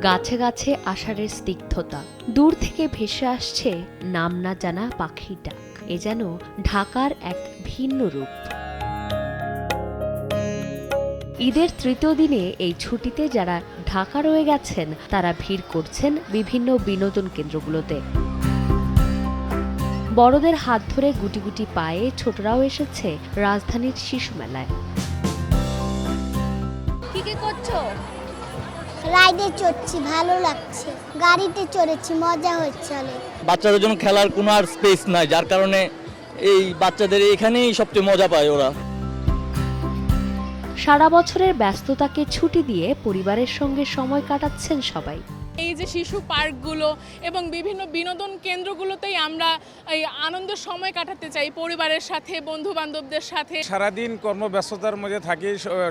গাছে গাছে আষাঢ়ের স্নিগ্ধতা, দূর থেকে ভেসে আসছে নাম না জানা পাখির ডাক। এ যেন ঢাকার এক ভিন্ন রূপ। ঈদের তৃতীয় দিনে এই ছুটিতে যারা ঢাকা রয়ে গেছেন তারা ভিড় করছেন বিভিন্ন বিনোদন কেন্দ্রগুলোতে। বড়দের হাত ধরে গুটি গুটি পায়ে ছোটরাও এসেছে রাজধানীর শিশু মেলায়। কি করছো? রাইডে চড়ছি, ভালো লাগছে। গাড়িতে চড়েছি, মজা হচ্ছে অনেক। বাচ্চাদের জন্য খেলার কোনো আর স্পেস নাই, যার কারণে এই বাচ্চাদের এখানেই সবচেয়ে মজা পায় ওরা। সারা বছরের ব্যস্ততাকে ছুটি দিয়ে পরিবারের সঙ্গে সময় কাটাচ্ছেন সবাই। এই যে শিশু পার্কগুলো এবং বিভিন্ন বিনোদন কেন্দ্রগুলোতেই আমরা এই আনন্দের সময় কাটাতে চাই পরিবারের সাথে, বন্ধু বান্ধবদের সাথে। সারাদিন কর্মব্যস্ততার মধ্যে থাকি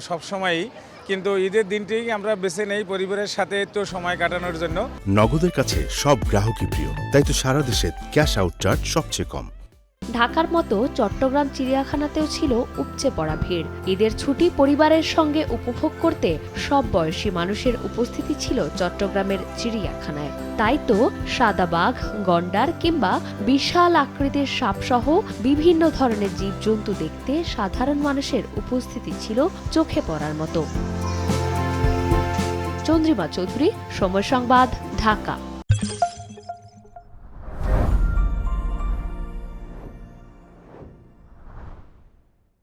সবসময়ই, কিন্তু ঈদের দিনটি আমরা বেছে নেই পরিবারের সাথে একটু সময় কাটানোর জন্য। নগদের কাছে সব গ্রাহকই প্রিয়, তাই তো সারা দেশে ক্যাশ আউট চার্জ সবচেয়ে কম। ঢাকার মতো চট্টগ্রাম চিড়িয়াখানাতেও ছিল উপচে পড়া ভিড়। ঈদের ছুটি পরিবারের সঙ্গে উপভোগ করতে সব বয়সী মানুষের উপস্থিতি ছিল চট্টগ্রামের চিড়িয়াখানায়। তাই তো সাদা বাঘ, গন্ডার কিংবা বিশাল আকৃতির সাপসহ বিভিন্ন ধরনের জীবজন্তু দেখতে সাধারণ মানুষের উপস্থিতি ছিল চোখে পড়ার মতো। চন্দ্রিমা চৌধুরী, সময় সংবাদ, ঢাকা।